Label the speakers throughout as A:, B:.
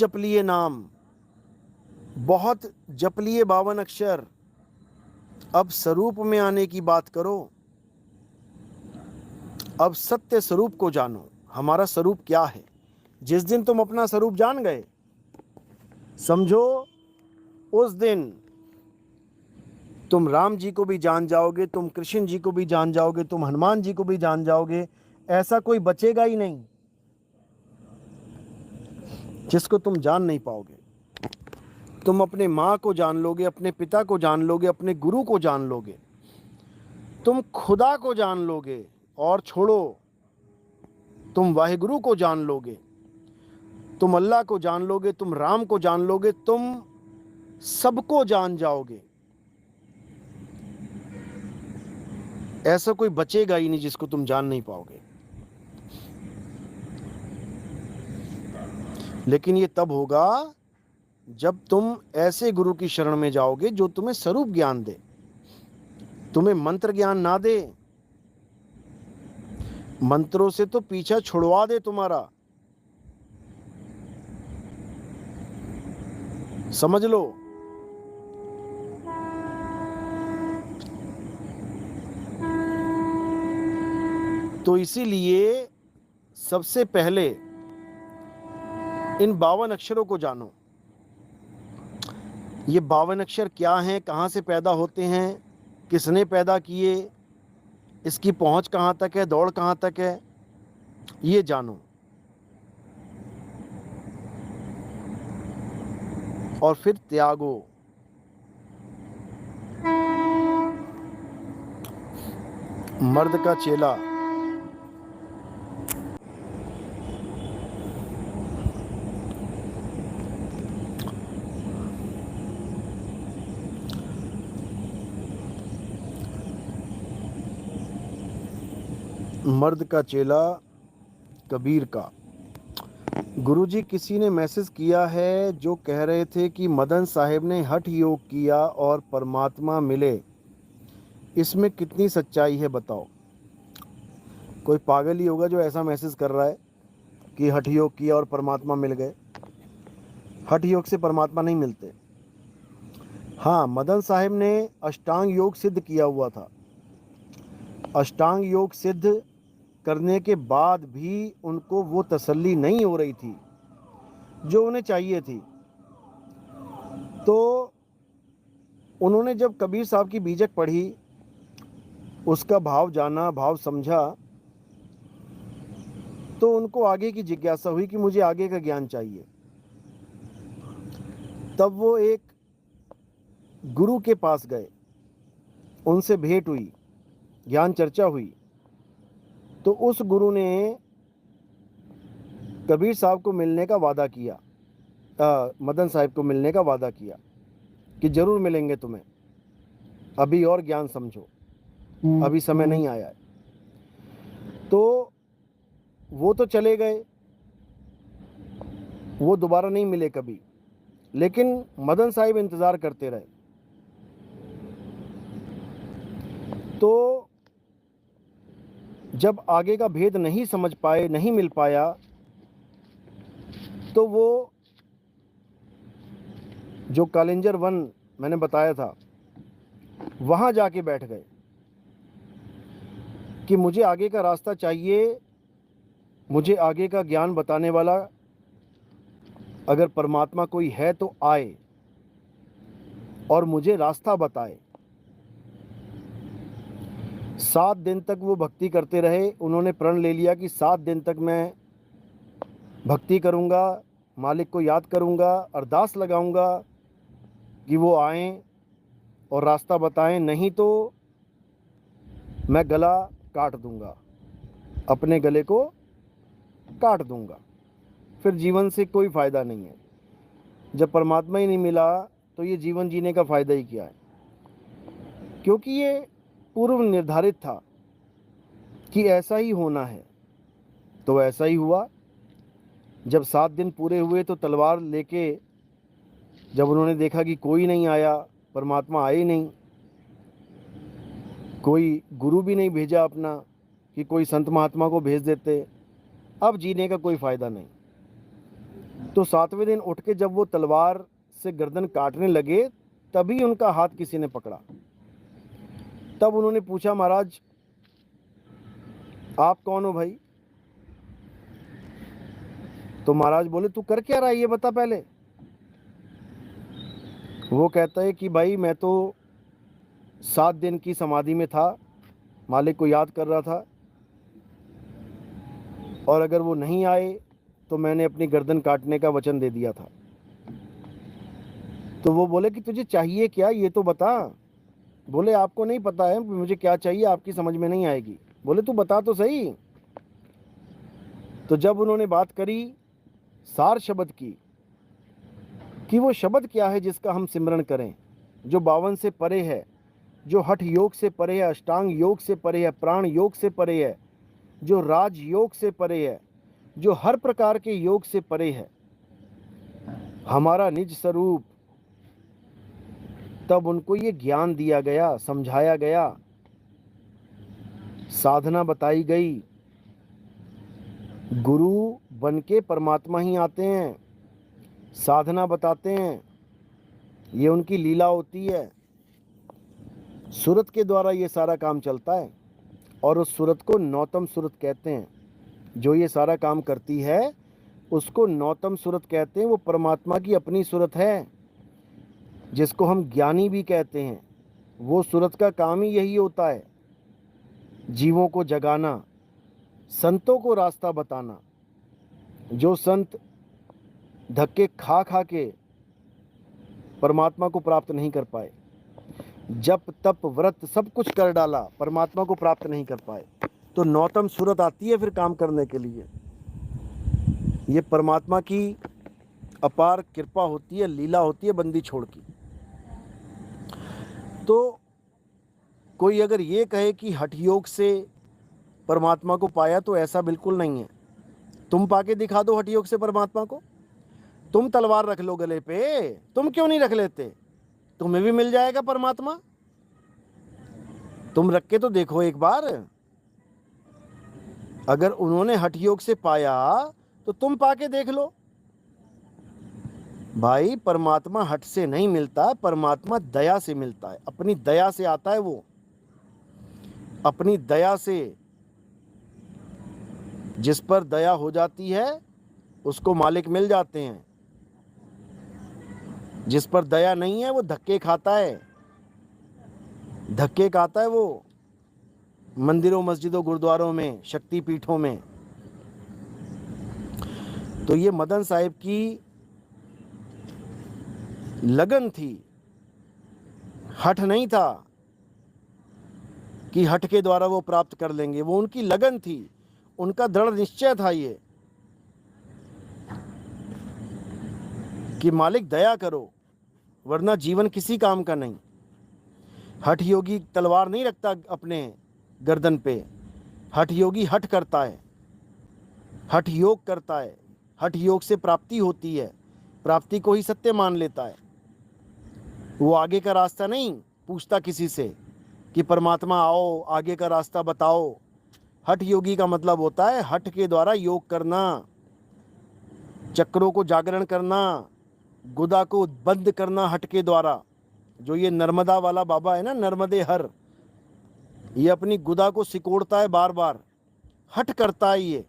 A: जप लिए नाम, बहुत जप लिए 52 अक्षर, अब स्वरूप में आने की बात करो। अब सत्य स्वरूप को जानो, हमारा स्वरूप क्या है। जिस दिन तुम अपना स्वरूप जान गए, समझो उस दिन तुम राम जी को भी जान जाओगे, तुम कृष्ण जी को भी जान जाओगे, तुम हनुमान जी को भी जान जाओगे। ऐसा कोई बचेगा ही नहीं जिसको तुम जान नहीं पाओगे। तुम अपने माँ को जान लोगे, अपने पिता को जान लोगे, अपने गुरु को जान लोगे, तुम खुदा को जान लोगे, और छोड़ो, तुम वाहिगुरु को जान लोगे, तुम अल्लाह को जान लोगे, तुम राम को जान लोगे, तुम सबको जान जाओगे। ऐसा कोई बचेगा ही नहीं जिसको तुम जान नहीं पाओगे। लेकिन ये तब होगा जब तुम ऐसे गुरु की शरण में जाओगे जो तुम्हें स्वरूप ज्ञान दे, तुम्हें मंत्र ज्ञान ना दे। मंत्रों से तो पीछा छुड़वा दे तुम्हारा, समझ लो। तो इसीलिए सबसे पहले इन 52 अक्षरों को जानो। ये 52 अक्षर क्या हैं, कहाँ से पैदा होते हैं, किसने पैदा किए, इसकी पहुंच कहाँ तक है, दौड़ कहाँ तक है, ये जानो। और फिर त्यागो। मर्द का चेला, मर्द का चेला कबीर का। गुरुजी, किसी ने मैसेज किया है जो कह रहे थे कि मदन साहब ने हठ योग किया और परमात्मा मिले, इसमें कितनी सच्चाई है बताओ। कोई पागल ही होगा जो ऐसा मैसेज कर रहा है कि हठ योग किया और परमात्मा मिल गए। हठ योग से परमात्मा नहीं मिलते। हाँ, मदन साहब ने अष्टांग योग सिद्ध किया हुआ था। अष्टांग योग सिद्ध करने के बाद भी उनको वो तसल्ली नहीं हो रही थी जो उन्हें चाहिए थी। तो उन्होंने जब कबीर साहब की बीजक पढ़ी, उसका भाव जाना, भाव समझा, तो उनको आगे की जिज्ञासा हुई कि मुझे आगे का ज्ञान चाहिए। तब वो एक गुरु के पास गए, उनसे भेंट हुई, ज्ञान चर्चा हुई। तो उस गुरु ने कबीर साहब को मिलने का वादा किया, मदन साहब को मिलने का वादा किया कि जरूर मिलेंगे तुम्हें, अभी और ज्ञान समझो, अभी समय नहीं आया है। तो वो तो चले गए, वो दोबारा नहीं मिले कभी। लेकिन मदन साहिब इंतज़ार करते रहे। तो जब आगे का भेद नहीं समझ पाए, नहीं मिल पाया, तो वो जो कालिंजर वन मैंने बताया था, वहाँ जाके बैठ गए कि मुझे आगे का रास्ता चाहिए, मुझे आगे का ज्ञान बताने वाला अगर परमात्मा कोई है तो आए और मुझे रास्ता बताए। 7 दिन तक वो भक्ति करते रहे। उन्होंने प्रण ले लिया कि 7 दिन तक मैं भक्ति करूँगा, मालिक को याद करूँगा, अरदास लगाऊँगा कि वो आएँ और रास्ता बताएं, नहीं तो मैं गला काट दूँगा, अपने गले को काट दूँगा। फिर जीवन से कोई फ़ायदा नहीं है। जब परमात्मा ही नहीं मिला तो ये जीवन जीने का फ़ायदा ही क्या है। क्योंकि ये पूर्व निर्धारित था कि ऐसा ही होना है, तो ऐसा ही हुआ। जब 7 दिन पूरे हुए तो तलवार लेके जब उन्होंने देखा कि कोई नहीं आया, परमात्मा आए ही नहीं, कोई गुरु भी नहीं भेजा अपना कि कोई संत महात्मा को भेज देते, अब जीने का कोई फ़ायदा नहीं। तो 7वें दिन उठ के जब वो तलवार से गर्दन काटने लगे, तभी उनका हाथ किसी ने पकड़ा। तब उन्होंने पूछा, महाराज आप कौन हो भाई? तो महाराज बोले, तू कर क्या रहा है ये बता पहले। वो कहता है कि भाई मैं तो 7 दिन की समाधि में था, मालिक को याद कर रहा था, और अगर वो नहीं आए तो मैंने अपनी गर्दन काटने का वचन दे दिया था। तो वो बोले कि तुझे चाहिए क्या, ये तो बता। बोले आपको नहीं पता है मुझे क्या चाहिए, आपकी समझ में नहीं आएगी। बोले तू बता तो सही। तो जब उन्होंने बात करी सार शब्द की, कि वो शब्द क्या है जिसका हम सिमरण करें, जो 52 से परे है, जो हठ योग से परे है, अष्टांग योग से परे है, प्राण योग से परे है, जो राज योग से परे है, जो हर प्रकार के योग से परे है, हमारा निज स्वरूप। तब उनको ये ज्ञान दिया गया, समझाया गया, साधना बताई गई। गुरु बन के परमात्मा ही आते हैं, साधना बताते हैं, ये उनकी लीला होती है। सूरत के द्वारा ये सारा काम चलता है, और उस सूरत को नौतम सूरत कहते हैं। जो ये सारा काम करती है उसको नौतम सूरत कहते हैं। वो परमात्मा की अपनी सूरत है, जिसको हम ज्ञानी भी कहते हैं। वो सूरत का काम ही यही होता है, जीवों को जगाना, संतों को रास्ता बताना। जो संत धक्के खा खा के परमात्मा को प्राप्त नहीं कर पाए, जप तप व्रत सब कुछ कर डाला, परमात्मा को प्राप्त नहीं कर पाए, तो नौतम सूरत आती है फिर काम करने के लिए। ये परमात्मा की अपार कृपा होती है, लीला होती है बंदी छोड़ की। तो कोई अगर ये कहे कि हठ योग से परमात्मा को पाया, तो ऐसा बिल्कुल नहीं है। तुम पाके दिखा दो हठ योग से परमात्मा को। तुम तलवार रख लो गले पे, तुम क्यों नहीं रख लेते? तुम्हें भी मिल जाएगा परमात्मा। तुम रख के तो देखो एक बार। अगर उन्होंने हठ योग से पाया तो तुम पाके देख लो। भाई परमात्मा हठ से नहीं मिलता, परमात्मा दया से मिलता है, अपनी दया से आता है वो, अपनी दया से। जिस पर दया हो जाती है उसको मालिक मिल जाते हैं, जिस पर दया नहीं है वो धक्के खाता है, धक्के खाता है वो मंदिरों मस्जिदों गुरुद्वारों में, शक्ति पीठों में। तो ये मदन साहिब की लगन थी, हठ नहीं था कि हठ के द्वारा वो प्राप्त कर लेंगे। वो उनकी लगन थी, उनका दृढ़ निश्चय था ये कि मालिक दया करो, वरना जीवन किसी काम का नहीं। हठ योगी तलवार नहीं रखता अपने गर्दन पे, हठ योगी हठ करता है, हठ योग करता है। हठ योग से प्राप्ति होती है, प्राप्ति को ही सत्य मान लेता है। वो आगे का रास्ता नहीं पूछता किसी से कि परमात्मा आओ आगे का रास्ता बताओ। हठ योगी का मतलब होता है हठ के द्वारा योग करना, चक्रों को जागरण करना, गुदा को बंद करना हठ के द्वारा। जो ये नर्मदा वाला बाबा है ना, नर्मदे हर, ये अपनी गुदा को सिकोड़ता है बार बार, हठ करता है, ये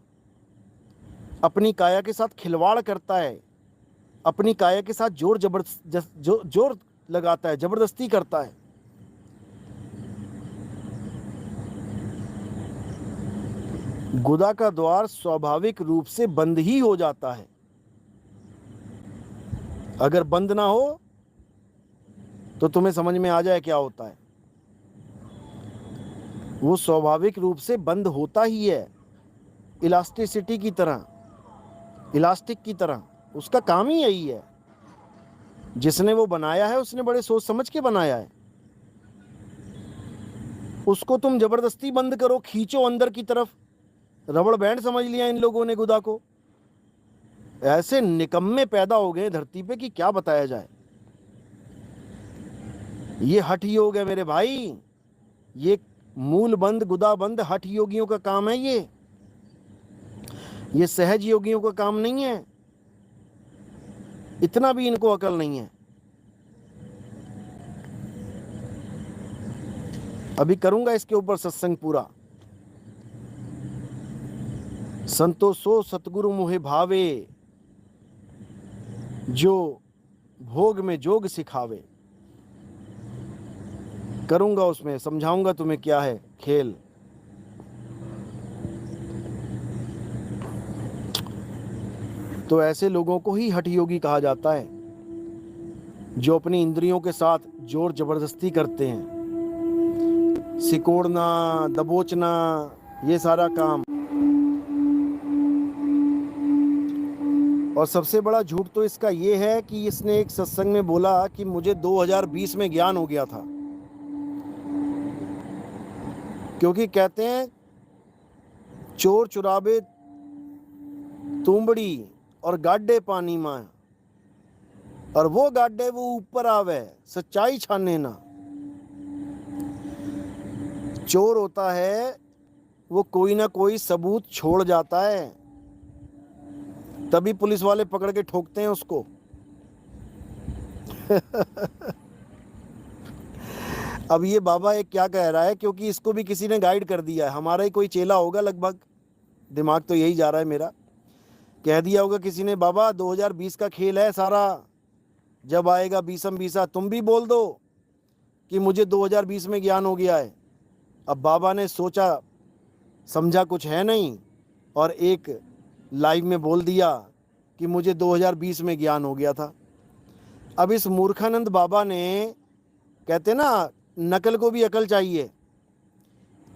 A: अपनी काया के साथ खिलवाड़ करता है, अपनी काया के साथ जोर लगाता है, जबरदस्ती करता है। गुदा का द्वार स्वाभाविक रूप से बंद ही हो जाता है। अगर बंद ना हो तो तुम्हें समझ में आ जाए क्या होता है। वो स्वाभाविक रूप से बंद होता ही है, इलास्टिसिटी की तरह, इलास्टिक की तरह। उसका काम ही यही है। जिसने वो बनाया है उसने बड़े सोच समझ के बनाया है। उसको तुम जबरदस्ती बंद करो, खींचो अंदर की तरफ, रबड़ बैंड समझ लिया इन लोगों ने गुदा को। ऐसे निकम्मे पैदा हो गए धरती पे कि क्या बताया जाए। ये हठ योग है मेरे भाई, ये मूल बंद गुदा बंद हठ योगियों का काम है। ये सहज योगियों का काम नहीं है। इतना भी इनको अकल नहीं है। अभी करूंगा इसके ऊपर सत्संग पूरा। संतोषो सतगुरु मोहे भावे, जो भोग में जोग सिखावे। करूंगा, उसमें समझाऊंगा तुम्हें क्या है खेल। तो ऐसे लोगों को ही हठ योगी कहा जाता है, जो अपनी इंद्रियों के साथ जोर जबरदस्ती करते हैं, सिकोड़ना, दबोचना, ये सारा काम। और सबसे बड़ा झूठ तो इसका ये है कि इसने एक सत्संग में बोला कि मुझे 2020 में ज्ञान हो गया था। क्योंकि कहते हैं चोर चुराबे तुंबड़ी और गाड्डे पानी में, और वो गाड्डे वो ऊपर आवे, सच्चाई छाने ना। चोर होता है वो कोई ना कोई सबूत छोड़ जाता है, तभी पुलिस वाले पकड़ के ठोकते हैं उसको। अब ये बाबा एक क्या कह रहा है, क्योंकि इसको भी किसी ने गाइड कर दिया है, हमारा ही कोई चेला होगा लगभग, दिमाग तो यही जा रहा है मेरा, कह दिया होगा किसी ने, बाबा 2020 का खेल है सारा, जब आएगा बीसम बीसा तुम भी बोल दो कि मुझे 2020 में ज्ञान हो गया है। अब बाबा ने सोचा समझा कुछ है नहीं, और एक लाइव में बोल दिया कि मुझे 2020 में ज्ञान हो गया था। अब इस मूर्खानंद बाबा ने, कहते ना नकल को भी अकल चाहिए,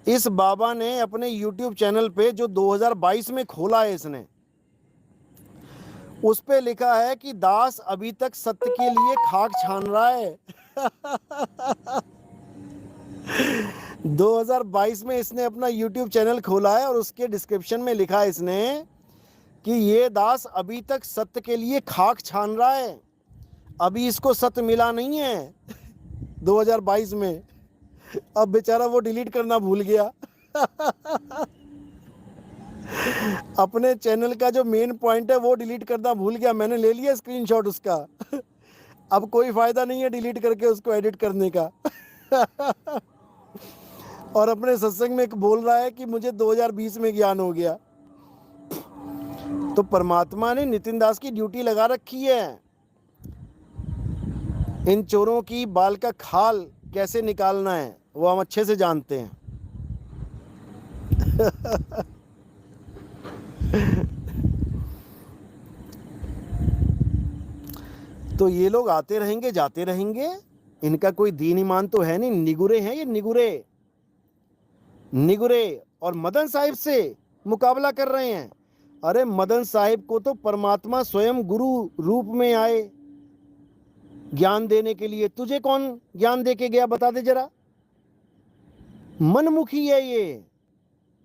A: इस बाबा ने अपने YouTube चैनल पे जो 2022 में खोला है इसने, उस पे लिखा है कि दास अभी तक सत्य के लिए खाक छान रहा है। 2022 में इसने अपना YouTube चैनल खोला है और उसके डिस्क्रिप्शन में लिखा है इसने कि ये दास अभी तक सत्य के लिए खाक छान रहा है, अभी इसको सत्य मिला नहीं है 2022 में। अब बेचारा वो डिलीट करना भूल गया। अपने चैनल का जो मेन पॉइंट है वो डिलीट करना भूल गया। मैंने ले लिया स्क्रीनशॉट उसका। अब कोई फायदा नहीं है डिलीट करके उसको एडिट करने का। और अपने सत्संग में बोल रहा है कि मुझे 2020 में ज्ञान हो गया। तो परमात्मा ने नितिन दास की ड्यूटी लगा रखी है, इन चोरों की बाल का खाल कैसे निकालना है वो हम अच्छे से जानते हैं। तो ये लोग आते रहेंगे जाते रहेंगे, इनका कोई दीन ईमान तो है नहीं, निगुरे हैं ये, निगुरे निगुरे। और मदन साहिब से मुकाबला कर रहे हैं। अरे मदन साहिब को तो परमात्मा स्वयं गुरु रूप में आए ज्ञान देने के लिए। तुझे कौन ज्ञान दे के गया बता दे जरा। मनमुखी है ये,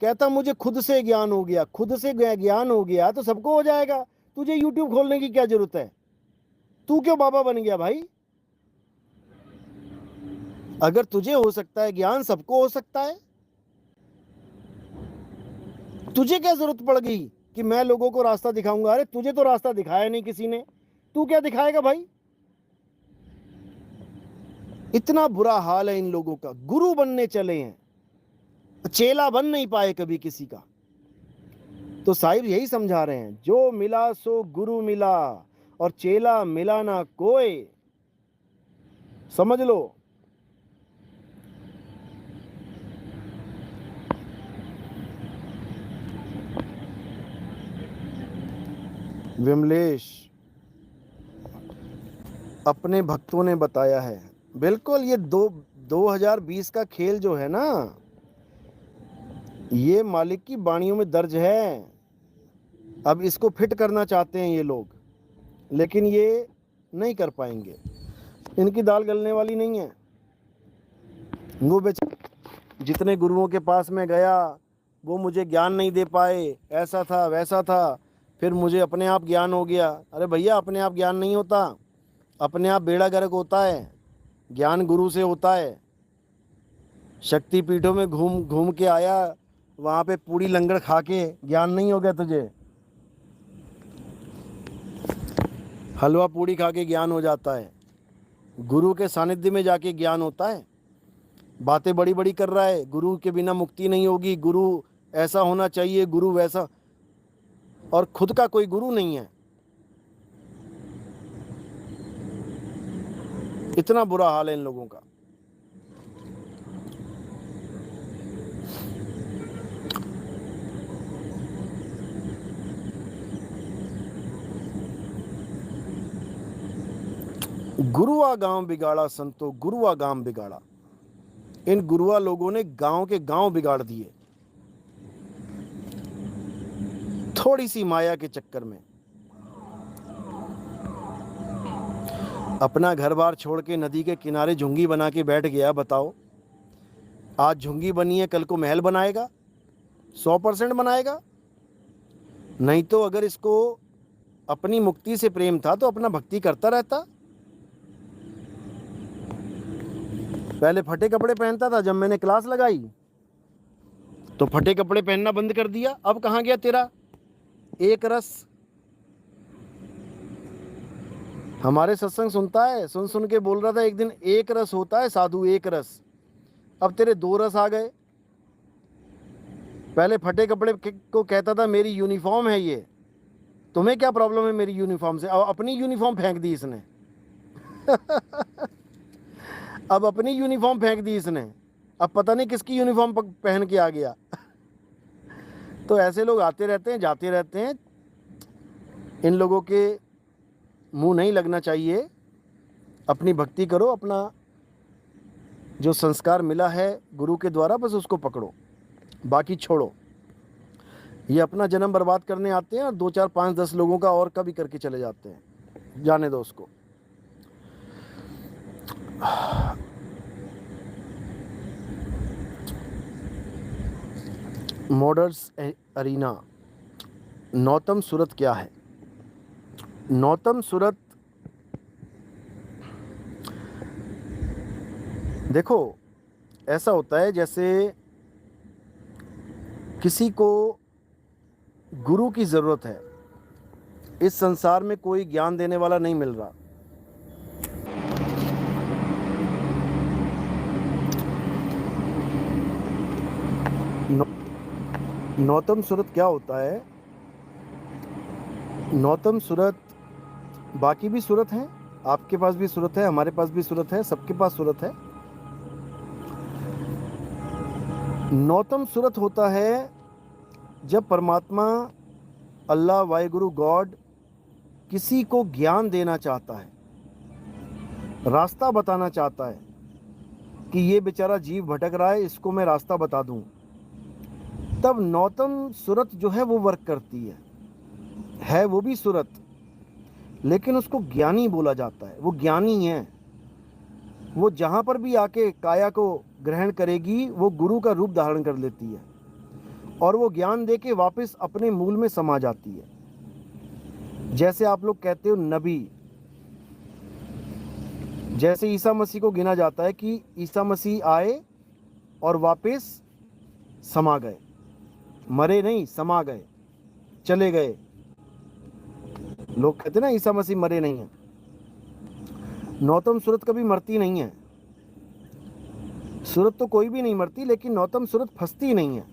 A: कहता मुझे खुद से ज्ञान हो गया। खुद से ज्ञान हो गया तो सबको हो जाएगा, तुझे YouTube खोलने की क्या जरूरत है? तू क्यों बाबा बन गया भाई? अगर तुझे हो सकता है ज्ञान, सबको हो सकता है। तुझे क्या जरूरत पड़ गई कि मैं लोगों को रास्ता दिखाऊंगा? अरे तुझे तो रास्ता दिखाया नहीं किसी ने, तू क्या दिखाएगा भाई? इतना बुरा हाल है इन लोगों का। गुरु बनने चले हैं, चेला बन नहीं पाए कभी किसी का। तो साहिब यही समझा रहे हैं, जो मिला सो गुरु मिला और चेला मिला ना कोई। समझ लो। विमलेश, अपने भक्तों ने बताया है। बिल्कुल, ये 2020 का खेल जो है ना, ये मालिक की वाणियों में दर्ज है। अब इसको फिट करना चाहते हैं ये लोग, लेकिन ये नहीं कर पाएंगे, इनकी दाल गलने वाली नहीं है। वो बेचारे जितने गुरुओं के पास में गया वो मुझे ज्ञान नहीं दे पाए, ऐसा था वैसा था, फिर मुझे अपने आप ज्ञान हो गया। अरे भैया, अपने आप ज्ञान नहीं होता, अपने आप बेड़ा गर्क होता है। ज्ञान गुरु से होता है। शक्ति पीठों में घूम घूम के आया, वहाँ पे पूरी लंगर खा के ज्ञान नहीं हो गया तुझे। हलवा पूड़ी खा के ज्ञान हो जाता है, गुरु के सानिध्य में जाके ज्ञान होता है। बातें बड़ी बड़ी कर रहा है, गुरु के बिना मुक्ति नहीं होगी, गुरु ऐसा होना चाहिए, गुरु वैसा, और खुद का कोई गुरु नहीं है। इतना बुरा हाल है इन लोगों का। गुरुआ गांव बिगाड़ा संतो, गुरुआ गांव बिगाड़ा। इन गुरुआ लोगों ने गांव के गांव बिगाड़ दिए, थोड़ी सी माया के चक्कर में। अपना घर बार छोड़ के नदी के किनारे झुंगी बना के बैठ गया। बताओ, आज झुंगी बनी है, कल को महल बनाएगा? 100% बनाएगा? नहीं तो अगर इसको अपनी मुक्ति से प्रेम था तो अपना भक्ति करता रहता। पहले फटे कपड़े पहनता था, जब मैंने क्लास लगाई तो फटे कपड़े पहनना बंद कर दिया। अब कहाँ गया तेरा एक रस? हमारे सत्संग सुनता है, सुन सुन के बोल रहा था एक दिन, एक रस होता है साधु, एक रस। अब तेरे 2 रस आ गए। पहले फटे कपड़े को कहता था मेरी यूनिफॉर्म है ये, तुम्हें क्या प्रॉब्लम है मेरी यूनिफॉर्म से? अब अपनी यूनिफॉर्म फेंक दी इसने। अब अपनी यूनिफॉर्म फेंक दी इसने, अब पता नहीं किसकी यूनिफॉर्म पहन के आ गया। तो ऐसे लोग आते रहते हैं, जाते रहते हैं। इन लोगों के मुंह नहीं लगना चाहिए। अपनी भक्ति करो, अपना जो संस्कार मिला है गुरु के द्वारा, बस उसको पकड़ो, बाकी छोड़ो। ये अपना जन्म बर्बाद करने आते हैं और 2 4 5 10 लोगों का और का भी करके चले जाते हैं। जाने दो उसको। मॉडर्स अरीना, नौतम सूरत क्या है? नौतम सूरत, देखो ऐसा होता है जैसे किसी को गुरु की ज़रूरत है। इस संसार में कोई ज्ञान देने वाला नहीं मिल रहा। नौतम सूरत क्या होता है? नौतम सूरत, बाकी भी सूरत हैं, आपके पास भी सूरत है, हमारे पास भी सूरत है, सबके पास सूरत है। नौतम सूरत होता है जब परमात्मा, अल्लाह, वाहिगुरु, गॉड किसी को ज्ञान देना चाहता है, रास्ता बताना चाहता है कि ये बेचारा जीव भटक रहा है, इसको मैं रास्ता बता दूं। तब नौतम सूरत जो है वो वर्क करती है वो भी सूरत, लेकिन उसको ज्ञानी बोला जाता है। वो ज्ञानी है। वो जहाँ पर भी आके काया को ग्रहण करेगी वो गुरु का रूप धारण कर लेती है और वो ज्ञान दे के वापस अपने मूल में समा जाती है। जैसे आप लोग कहते हो नबी, जैसे ईसा मसीह को गिना जाता है कि ईसा मसीह आए और वापस समा गए, मरे नहीं, समा गए, चले गए। लोग कहते ना ईसा मसीह मरे नहीं है। नौतम सूरत कभी मरती नहीं है। सूरत तो कोई भी नहीं मरती, लेकिन नौतम सूरत फंसती नहीं है,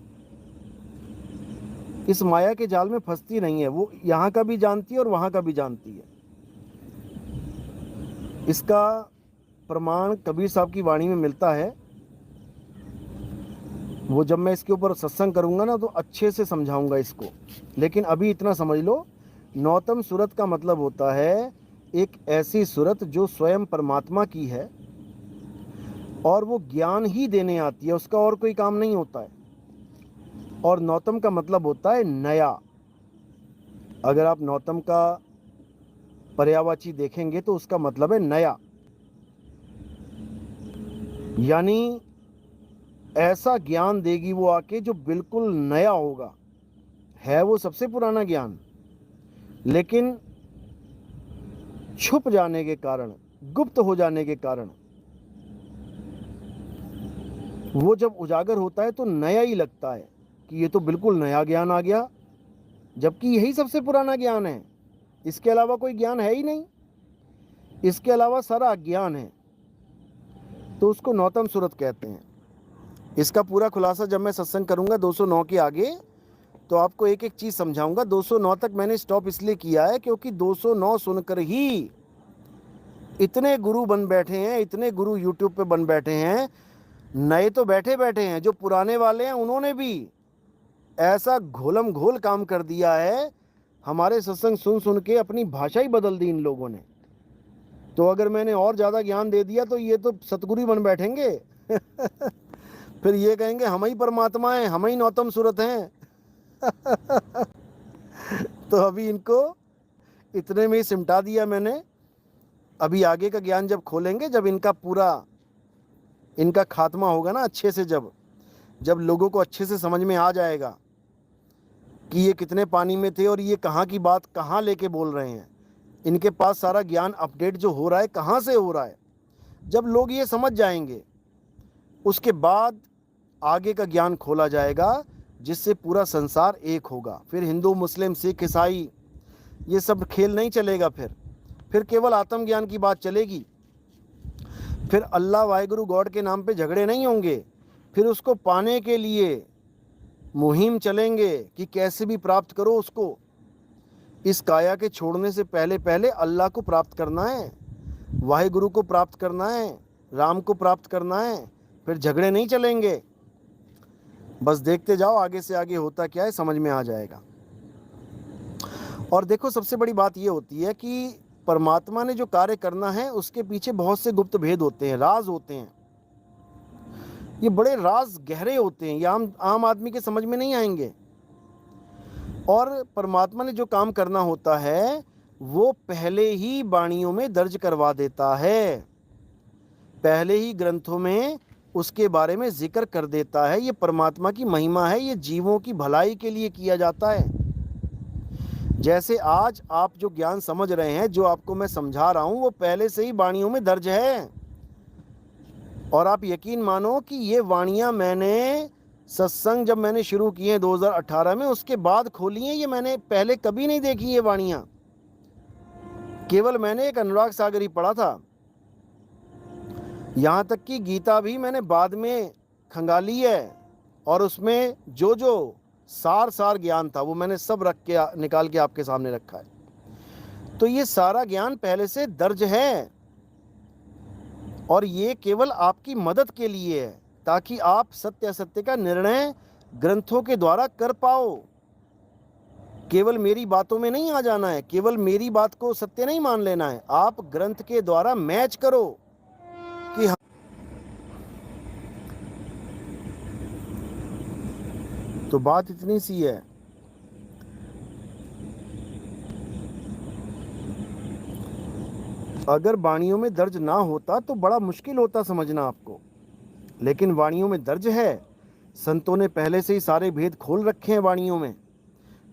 A: इस माया के जाल में फंसती नहीं है। वो यहाँ का भी जानती है और वहाँ का भी जानती है। इसका प्रमाण कबीर साहब की वाणी में मिलता है। वो जब मैं इसके ऊपर सत्संग करूँगा ना तो अच्छे से समझाऊंगा इसको, लेकिन अभी इतना समझ लो, नौतम सूरत का मतलब होता है एक ऐसी सूरत जो स्वयं परमात्मा की है और वो ज्ञान ही देने आती है, उसका और कोई काम नहीं होता है। और नौतम का मतलब होता है नया। अगर आप नौतम का पर्यायवाची देखेंगे तो उसका मतलब है नया, यानी ऐसा ज्ञान देगी वो आके जो बिल्कुल नया होगा। है वो सबसे पुराना ज्ञान, लेकिन छुप जाने के कारण, गुप्त हो जाने के कारण वो जब उजागर होता है तो नया ही लगता है कि ये तो बिल्कुल नया ज्ञान आ गया, जबकि यही सबसे पुराना ज्ञान है। इसके अलावा कोई ज्ञान है ही नहीं। इसके अलावा सारा अज्ञान है, तो उसको नौतम सूरत कहते हैं। इसका पूरा खुलासा जब मैं सत्संग करूंगा 209 के आगे, तो आपको एक एक चीज़ समझाऊंगा। 209 तक मैंने स्टॉप इसलिए किया है क्योंकि 209 सुनकर ही इतने गुरु बन बैठे हैं, इतने गुरु यूट्यूब पे बन बैठे हैं। नए तो बैठे बैठे हैं, जो पुराने वाले हैं उन्होंने भी ऐसा घोलम घोल काम कर दिया है, हमारे सत्संग सुन सुन के अपनी भाषा ही बदल दी इन लोगों ने। तो अगर मैंने और ज़्यादा ज्ञान दे दिया तो ये तो सतगुरु बन बैठेंगे फिर ये कहेंगे हम ही परमात्मा हैं, हम ही नौतम सूरत हैं तो अभी इनको इतने में ही सिमटा दिया मैंने। अभी आगे का ज्ञान जब खोलेंगे, जब इनका पूरा इनका खात्मा होगा ना अच्छे से, जब लोगों को अच्छे से समझ में आ जाएगा कि ये कितने पानी में थे और ये कहाँ की बात कहाँ लेके बोल रहे हैं, इनके पास सारा ज्ञान अपडेट जो हो रहा है कहाँ से हो रहा है, जब लोग ये समझ जाएंगे उसके बाद आगे का ज्ञान खोला जाएगा, जिससे पूरा संसार एक होगा। फिर हिंदू मुस्लिम सिख ईसाई ये सब खेल नहीं चलेगा, फिर केवल आत्मज्ञान की बात चलेगी। फिर अल्लाह वाहिगुरु गॉड के नाम पे झगड़े नहीं होंगे, फिर उसको पाने के लिए मुहिम चलेंगे कि कैसे भी प्राप्त करो उसको। इस काया के छोड़ने से पहले पहले अल्लाह को प्राप्त करना है, वाहिगुरु को प्राप्त करना है, राम को प्राप्त करना है, फिर झगड़े नहीं चलेंगे। बस देखते जाओ आगे से आगे होता क्या है, समझ में आ जाएगा। और देखो सबसे बड़ी बात ये होती है कि परमात्मा ने जो कार्य करना है उसके पीछे बहुत से गुप्त भेद होते हैं, राज होते हैं। ये बड़े राज गहरे होते हैं, ये आम आदमी के समझ में नहीं आएंगे। और परमात्मा ने जो काम करना होता है वो पहले ही वाणियों में दर्ज करवा देता है, पहले ही ग्रंथों में उसके बारे में जिक्र कर देता है। ये परमात्मा की महिमा है, ये जीवों की भलाई के लिए किया जाता है। जैसे आज आप जो ज्ञान समझ रहे हैं, जो आपको मैं समझा रहा हूँ, वो पहले से ही वाणियों में दर्ज है। और आप यकीन मानो कि ये वाणियाँ मैंने सत्संग जब मैंने शुरू किए 2018 में, उसके बाद खोली हैं। ये मैंने पहले कभी नहीं देखी ये वाणियाँ, केवल मैंने एक अनुराग सागर ही पढ़ा था। यहाँ तक कि गीता भी मैंने बाद में खंगाली है, और उसमें जो जो सार ज्ञान था वो मैंने सब रख के निकाल के आपके सामने रखा है। तो ये सारा ज्ञान पहले से दर्ज है, और ये केवल आपकी मदद के लिए है, ताकि आप सत्य असत्य का निर्णय ग्रंथों के द्वारा कर पाओ। केवल मेरी बातों में नहीं आ जाना है, केवल मेरी बात को सत्य नहीं मान लेना है, आप ग्रंथ के द्वारा मैच करो कि तो बात इतनी सी है। अगर वाणियों में दर्ज ना होता तो बड़ा मुश्किल होता समझना आपको, लेकिन वाणियों में दर्ज है। संतों ने पहले से ही सारे भेद खोल रखे हैं वाणियों में,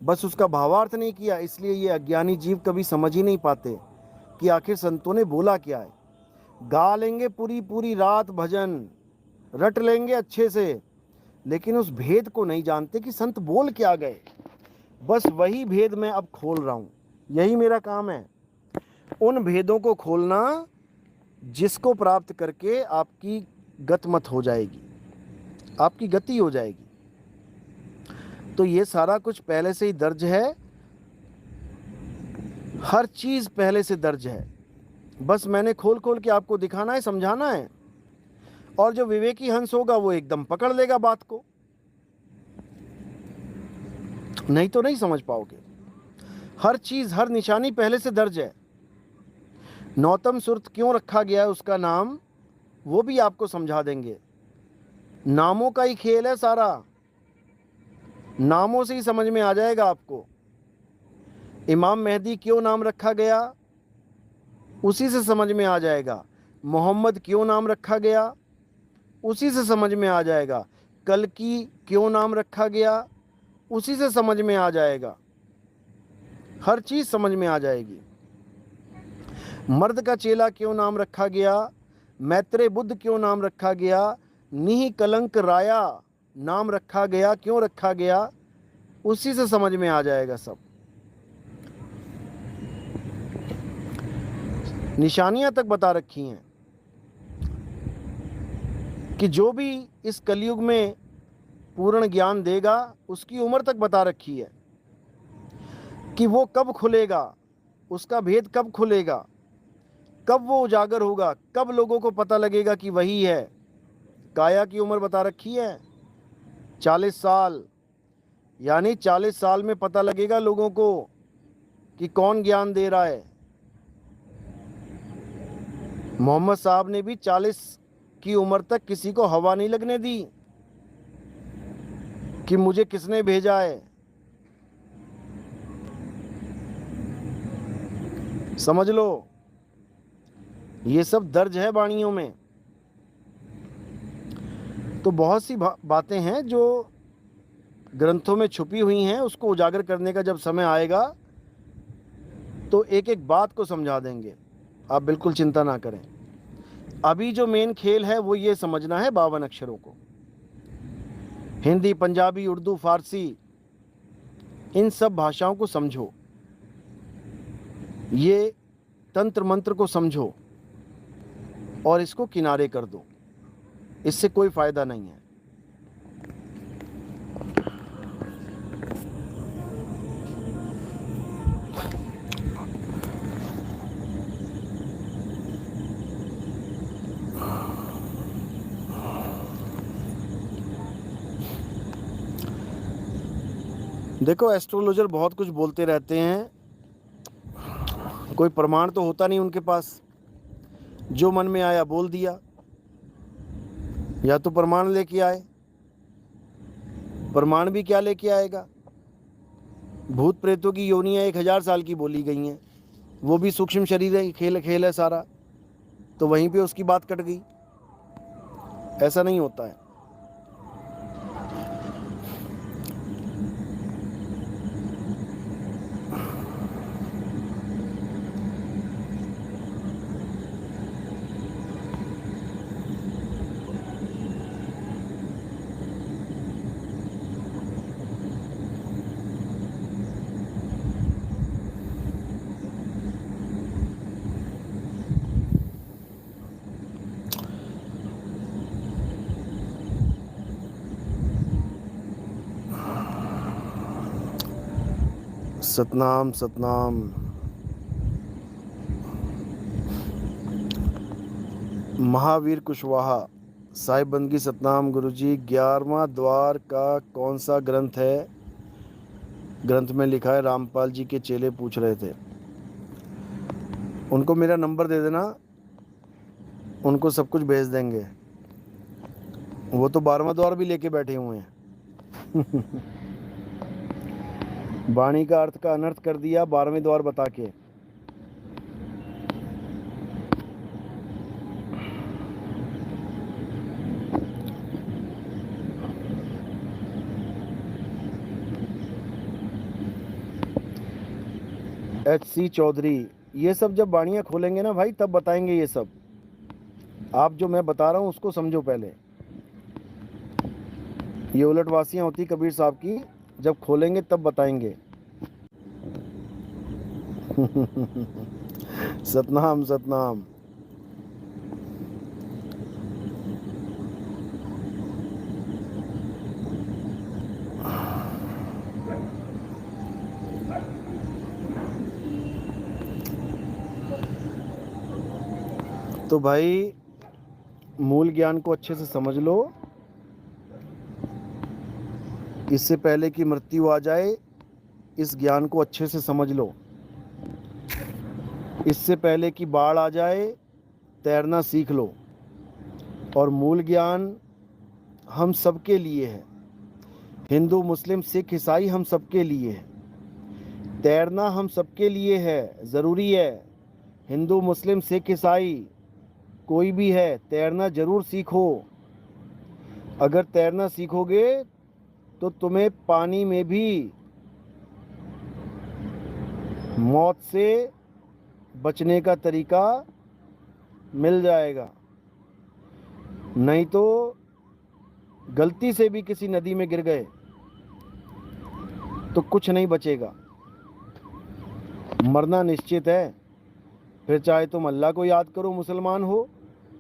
A: बस उसका भावार्थ नहीं किया। इसलिए ये अज्ञानी जीव कभी समझ ही नहीं पाते कि आखिर संतों ने बोला क्या है। गा लेंगे पूरी पूरी रात भजन, रट लेंगे अच्छे से, लेकिन उस भेद को नहीं जानते कि संत बोल क्या गए। बस वही भेद मैं अब खोल रहा हूँ, यही मेरा काम है, उन भेदों को खोलना जिसको प्राप्त करके आपकी गतिमत हो जाएगी, आपकी गति हो जाएगी। तो ये सारा कुछ पहले से ही दर्ज है, हर चीज़ पहले से दर्ज है। बस मैंने खोल खोल के आपको दिखाना है, समझाना है, और जो विवेकी हंस होगा वो एकदम पकड़ लेगा बात को, नहीं तो नहीं समझ पाओगे। हर चीज़, हर निशानी पहले से दर्ज है। नौतम सुरत क्यों रखा गया है उसका नाम, वो भी आपको समझा देंगे। नामों का ही खेल है सारा, नामों से ही समझ में आ जाएगा आपको। इमाम मेहदी क्यों नाम रखा गया, उसी से समझ में आ जाएगा। मोहम्मद क्यों नाम रखा गया, उसी से समझ में आ जाएगा। कल्कि क्यों नाम रखा गया, उसी से समझ में आ जाएगा। हर चीज़ समझ में आ जाएगी। मर्द का चेला क्यों नाम रखा गया, मैत्रेय बुद्ध क्यों नाम रखा गया, निहि कलंक राया नाम रखा गया, क्यों रखा गया, उसी से समझ में आ जाएगा सब। निशानियां तक बता रखी हैं कि जो भी इस कलयुग में पूर्ण ज्ञान देगा उसकी उम्र तक बता रखी है कि वो कब खुलेगा, उसका भेद कब खुलेगा, कब वो उजागर होगा, कब लोगों को पता लगेगा कि वही है। काया की उम्र बता रखी है 40 साल, यानी 40 साल में पता लगेगा लोगों को कि कौन ज्ञान दे रहा है। मोहम्मद साहब ने भी 40 की उम्र तक किसी को हवा नहीं लगने दी कि मुझे किसने भेजा है। समझ लो, ये सब दर्ज है वाणियों में। तो बहुत सी बातें हैं जो ग्रंथों में छुपी हुई हैं, उसको उजागर करने का जब समय आएगा तो एक एक बात को समझा देंगे। आप बिल्कुल चिंता ना करें। अभी जो मेन खेल है वो ये समझना है 52 अक्षरों को। हिंदी, पंजाबी, उर्दू, फारसी, इन सब भाषाओं को समझो, ये तंत्र मंत्र को समझो और इसको किनारे कर दो। इससे कोई फायदा नहीं है। देखो, एस्ट्रोलॉजर बहुत कुछ बोलते रहते हैं, कोई प्रमाण तो होता नहीं उनके पास। जो मन में आया बोल दिया। या तो प्रमाण लेके आए। प्रमाण भी क्या लेके आएगा? भूत प्रेतों की योनियां 1000 साल की बोली गई हैं, वो भी सूक्ष्म शरीर है, खेल खेल है सारा। तो वहीं पे उसकी बात कट गई। ऐसा नहीं होता है। सतनाम सतनाम। महावीर कुशवाहा, साहिब बंदगी सतनाम गुरुजी। 11वां द्वार का कौन सा ग्रंथ है? ग्रंथ में लिखा है। रामपाल जी के चेले पूछ रहे थे। उनको मेरा नंबर दे देना, उनको सब कुछ भेज देंगे। वो तो 12वां द्वार भी लेके बैठे हुए हैं। वाणी का अर्थ का अनर्थ कर दिया 12वें द्वार बता के। HC चौधरी, ये सब जब वाणियाँ खोलेंगे ना भाई, तब बताएंगे ये सब। आप जो मैं बता रहा हूँ उसको समझो पहले। ये उलटवासियाँ होती कबीर साहब की, जब खोलेंगे तब बताएंगे। सतनाम सतनाम। तो भाई, मूल ज्ञान को अच्छे से समझ लो। इससे पहले कि मृत्यु आ जाए, इस ज्ञान को अच्छे से समझ लो। इससे पहले कि बाढ़ आ जाए, तैरना सीख लो। और मूल ज्ञान हम सबके लिए है। हिंदू, मुस्लिम, सिख, ईसाई, हम सबके लिए है। तैरना हम सबके लिए है, ज़रूरी है। हिंदू, मुस्लिम, सिख, ईसाई, कोई भी है, तैरना ज़रूर सीखो। अगर तैरना सीखोगे तो तुम्हें पानी में भी मौत से बचने का तरीका मिल जाएगा। नहीं तो गलती से भी किसी नदी में गिर गए तो कुछ नहीं बचेगा, मरना निश्चित है। फिर चाहे तुम अल्लाह को याद करो मुसलमान हो,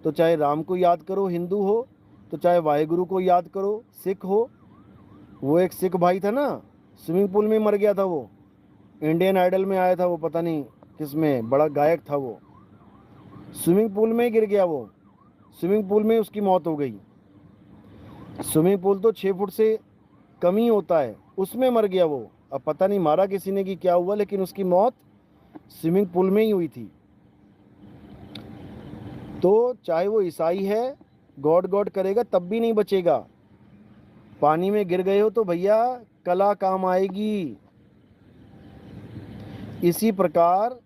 A: तो चाहे राम को याद करो हिंदू हो, तो चाहे वाहेगुरु को याद करो सिख हो। वो एक सिख भाई था ना, स्विमिंग पूल में मर गया था वो, इंडियन आइडल में आया था वो, पता नहीं किस में, बड़ा गायक था वो, स्विमिंग पूल में ही गिर गया वो, स्विमिंग पूल में उसकी मौत हो गई। स्विमिंग पूल तो 6 फुट से कम ही होता है, उसमें मर गया वो। अब पता नहीं मारा किसी ने कि क्या हुआ, लेकिन उसकी मौत स्विमिंग पूल में ही हुई थी। तो चाहे वो ईसाई है, गॉड गॉड करेगा तब भी नहीं बचेगा। पानी में गिर गए हो तो भैया कला काम आएगी। इसी प्रकार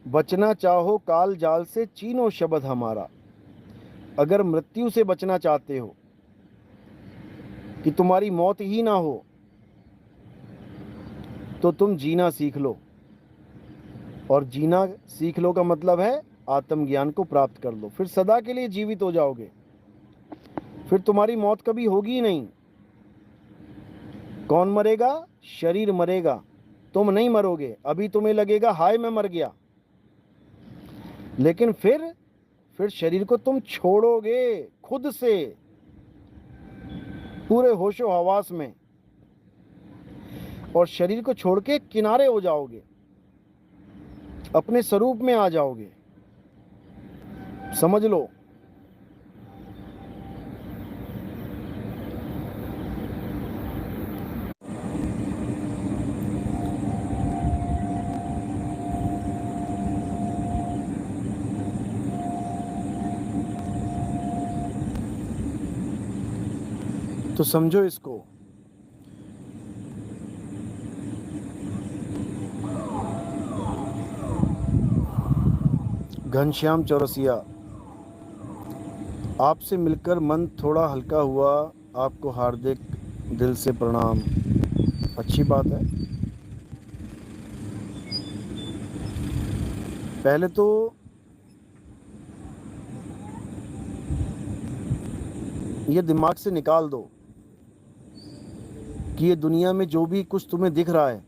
A: बचना चाहो काल जाल से, चीनो शब्द हमारा। अगर मृत्यु से बचना चाहते हो कि तुम्हारी मौत ही ना हो, तो तुम जीना सीख लो। और जीना सीख लो का मतलब है आत्मज्ञान को प्राप्त कर लो, फिर सदा के लिए जीवित हो जाओगे, फिर तुम्हारी मौत कभी होगी ही नहीं। कौन मरेगा? शरीर मरेगा, तुम नहीं मरोगे। अभी तुम्हें लगेगा हाय मैं मर गया, लेकिन फिर शरीर को तुम छोड़ोगे खुद से, पूरे होशो हवास में, और शरीर को छोड़ के किनारे हो जाओगे, अपने स्वरूप में आ जाओगे। समझ लो। तो समझो इसको। घनश्याम चौरसिया, आपसे मिलकर मन थोड़ा हल्का हुआ, आपको हार्दिक दिल से प्रणाम। अच्छी बात है। पहले तो ये दिमाग से निकाल दो कि ये दुनिया में जो भी कुछ तुम्हें दिख रहा है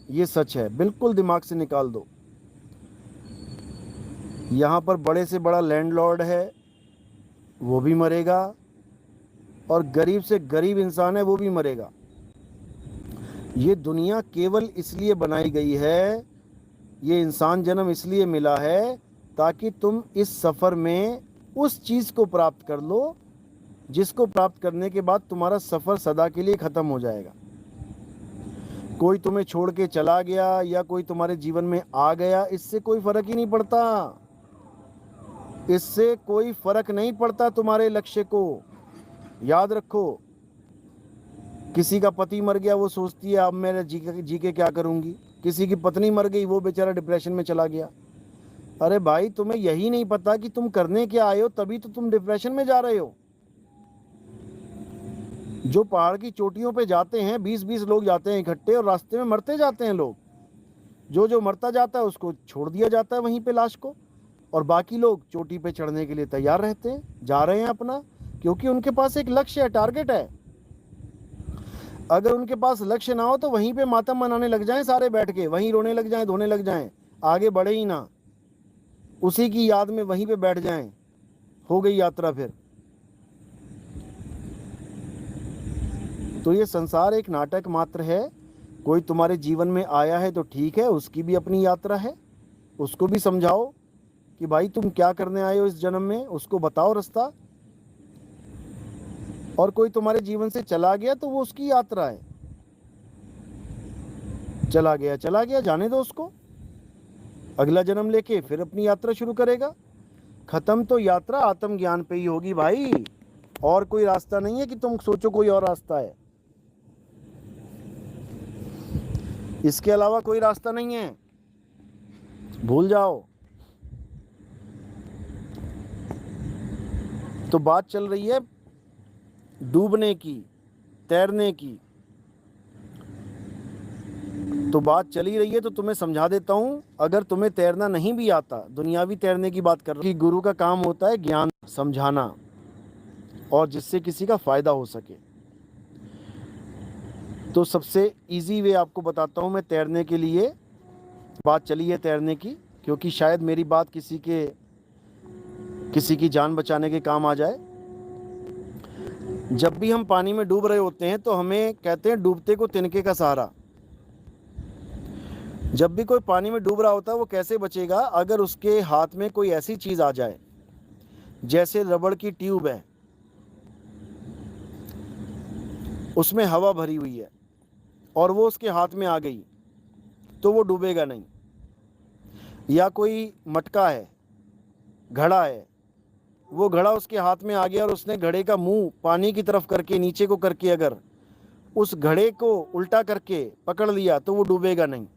A: ये सच है, बिल्कुल दिमाग से निकाल दो। यहाँ पर बड़े से बड़ा लैंडलॉर्ड है, वो भी मरेगा, और गरीब से गरीब इंसान है वो भी मरेगा। ये दुनिया केवल इसलिए बनाई गई है, ये इंसान जन्म इसलिए मिला है ताकि तुम इस सफ़र में उस चीज़ को प्राप्त कर लो जिसको प्राप्त करने के बाद तुम्हारा सफ़र सदा के लिए ख़त्म हो जाएगा। कोई तुम्हें छोड़ के चला गया या कोई तुम्हारे जीवन में आ गया, इससे कोई फ़र्क ही नहीं पड़ता। इससे कोई फ़र्क नहीं पड़ता तुम्हारे लक्ष्य को। याद रखो, किसी का पति मर गया, वो सोचती है अब मैं जी के क्या करूँगी। किसी की पत्नी मर गई, वो बेचारा डिप्रेशन में चला गया। अरे भाई, तुम्हें यही नहीं पता कि तुम करने क्या आए हो, तभी तो तुम डिप्रेशन में जा रहे हो। जो पहाड़ की चोटियों पे जाते हैं, 20-20 लोग जाते हैं इकट्ठे, और रास्ते में मरते जाते हैं लोग। जो जो मरता जाता है उसको छोड़ दिया जाता है वहीं पे लाश को, और बाकी लोग चोटी पे चढ़ने के लिए तैयार रहते हैं, जा रहे हैं अपना, क्योंकि उनके पास एक लक्ष्य है, टारगेट है। अगर उनके पास लक्ष्य ना हो तो वहीं पे मातम मनाने लग जाएं सारे बैठ के, वहीं रोने लग जाएं, धोने लग जाएं, आगे बढ़े ही ना, उसी की याद में वहीं पे बैठ जाएं, हो गई यात्रा फिर। तो ये संसार एक नाटक मात्र है। कोई तुम्हारे जीवन में आया है तो ठीक है, उसकी भी अपनी यात्रा है, उसको भी समझाओ कि भाई तुम क्या करने आए हो इस जन्म में, उसको बताओ रास्ता। और कोई तुम्हारे जीवन से चला गया तो वो उसकी यात्रा है, चला गया, जाने दो उसको, अगला जन्म लेके फिर अपनी यात्रा शुरू करेगा। खत्म तो यात्रा आत्मज्ञान पे ही होगी भाई, और कोई रास्ता नहीं है कि तुम सोचो कोई और रास्ता है। इसके अलावा कोई रास्ता नहीं है, भूल जाओ। तो बात चल रही है डूबने की, तैरने की, तो बात चली रही है तो तुम्हें समझा देता हूं। अगर तुम्हें तैरना नहीं भी आता, दुनियावी तैरने की बात कर रहा हूं, कि गुरु का काम होता है ज्ञान समझाना, और जिससे किसी का फायदा हो सके। तो सबसे इजी वे आपको बताता हूं मैं तैरने के लिए। बात चली है तैरने की, क्योंकि शायद मेरी बात किसी की जान बचाने के काम आ जाए। जब भी हम पानी में डूब रहे होते हैं तो हमें कहते हैं डूबते को तिनके का सहारा। जब भी कोई पानी में डूब रहा होता है वो कैसे बचेगा? अगर उसके हाथ में कोई ऐसी चीज आ जाए, जैसे रबड़ की ट्यूब है, उसमें हवा भरी हुई है और वो उसके हाथ में आ गई, तो वो डूबेगा नहीं। या कोई मटका है, घड़ा है, वो घड़ा उसके हाथ में आ गया और उसने घड़े का मुंह पानी की तरफ करके, नीचे को करके अगर उस घड़े को उल्टा करके पकड़ लिया तो वो डूबेगा नहीं।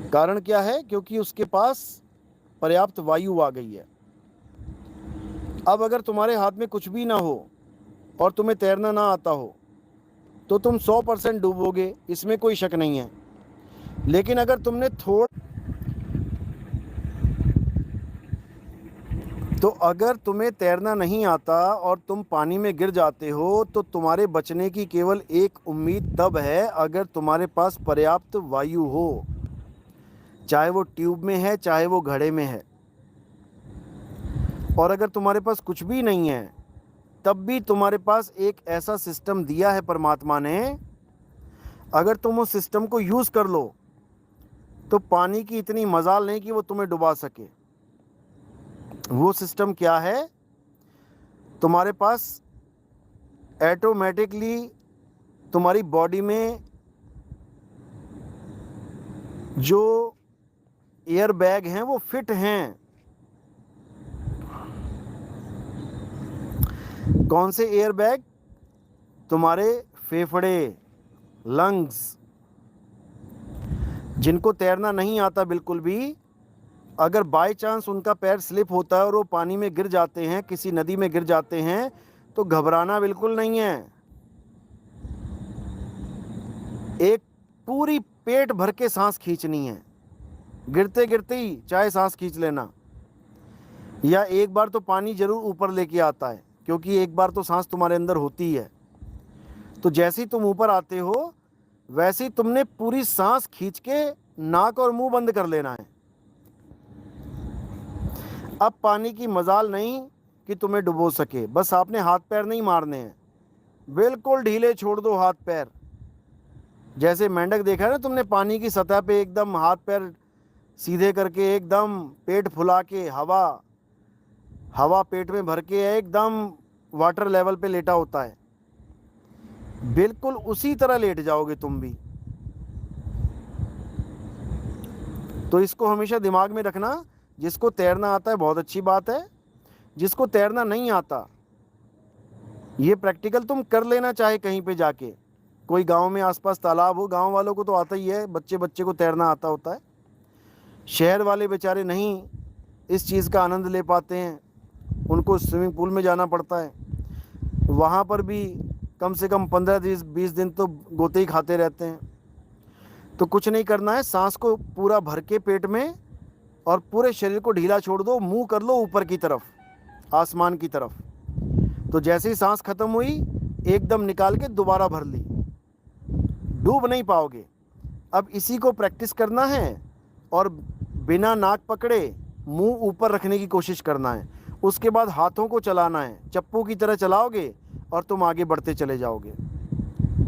A: कारण क्या है? क्योंकि उसके पास पर्याप्त वायु आ गई है। अब अगर तुम्हारे हाथ में कुछ भी ना हो और तुम्हें तैरना ना आता हो तो तुम 100% डूबोगे, इसमें कोई शक नहीं है। लेकिन अगर तुमने अगर तुम्हें तैरना नहीं आता और तुम पानी में गिर जाते हो तो तुम्हारे बचने की केवल एक उम्मीद तब है अगर तुम्हारे पास पर्याप्त वायु हो, चाहे वो ट्यूब में है चाहे वो घड़े में है। और अगर तुम्हारे पास कुछ भी नहीं है तब भी तुम्हारे पास एक ऐसा सिस्टम दिया है परमात्मा ने, अगर तुम उस सिस्टम को यूज़ कर लो तो पानी की इतनी मजाल नहीं कि वो तुम्हें डुबा सके। वो सिस्टम क्या है? तुम्हारे पास ऑटोमेटिकली तुम्हारी बॉडी में जो एयर बैग हैं वो फिट हैं। कौन से एयर बैग? तुम्हारे फेफड़े, लंग्स। जिनको तैरना नहीं आता बिल्कुल भी, अगर बाय चांस उनका पैर स्लिप होता है और वो पानी में गिर जाते हैं, किसी नदी में गिर जाते हैं, तो घबराना बिल्कुल नहीं है। एक पूरी पेट भर के सांस खींचनी है, गिरते गिरते ही चाहे सांस खींच लेना। या एक बार तो पानी जरूर ऊपर लेके आता है, क्योंकि एक बार तो सांस तुम्हारे अंदर होती है। तो जैसे ही तुम ऊपर आते हो वैसे ही तुमने पूरी सांस खींच के नाक और मुंह बंद कर लेना है। अब पानी की मजाल नहीं कि तुम्हें डुबो सके, बस आपने हाथ पैर नहीं मारने हैं, बिल्कुल ढीले छोड़ दो हाथ पैर। जैसे मेंढक देखा है ना तुमने, पानी की सतह पे एकदम हाथ पैर सीधे करके एकदम पेट फुला के हवा पेट में भर के एकदम वाटर लेवल पे लेटा होता है, बिल्कुल उसी तरह लेट जाओगे तुम भी। तो इसको हमेशा दिमाग में रखना। जिसको तैरना आता है बहुत अच्छी बात है, जिसको तैरना नहीं आता ये प्रैक्टिकल तुम कर लेना, चाहे कहीं पे जाके कोई गांव में आसपास तालाब हो। गांव वालों को तो आता ही है, बच्चे बच्चे को तैरना आता होता है। शहर वाले बेचारे नहीं इस चीज़ का आनंद ले पाते हैं, उनको स्विमिंग पूल में जाना पड़ता है। वहाँ पर भी कम से कम 15-20 दिन तो गोते ही खाते रहते हैं। तो कुछ नहीं करना है, सांस को पूरा भर के पेट में और पूरे शरीर को ढीला छोड़ दो, मुंह कर लो ऊपर की तरफ, आसमान की तरफ। तो जैसे ही सांस खत्म हुई एकदम निकाल के दोबारा भर ली, डूब नहीं पाओगे। अब इसी को प्रैक्टिस करना है और बिना नाक पकड़े मुंह ऊपर रखने की कोशिश करना है। उसके बाद हाथों को चलाना है, चप्पू की तरह चलाओगे और तुम आगे बढ़ते चले जाओगे।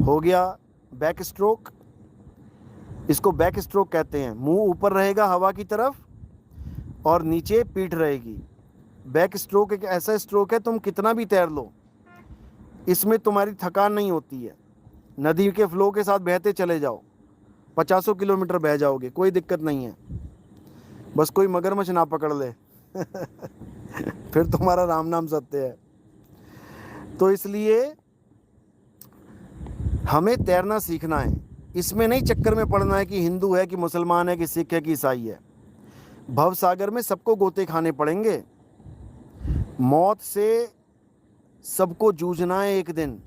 A: हो गया बैक स्ट्रोक। इसको बैक स्ट्रोक कहते हैं। मुंह ऊपर रहेगा हवा की तरफ और नीचे पीठ रहेगी। बैक स्ट्रोक एक ऐसा स्ट्रोक है, तुम कितना भी तैर लो इसमें तुम्हारी थकान नहीं होती है। नदी के फ्लो के साथ बहते चले जाओ, 50 किलोमीटर बह जाओगे, कोई दिक्कत नहीं है। बस कोई मगरमच्छ ना पकड़ ले फिर तुम्हारा राम नाम सत्य है। तो इसलिए हमें तैरना सीखना है। इसमें नहीं चक्कर में पड़ना है कि हिंदू है कि मुसलमान है कि सिख है कि ईसाई है। भव सागर में सबको गोते खाने पड़ेंगे, मौत से सबको जूझना है एक दिन।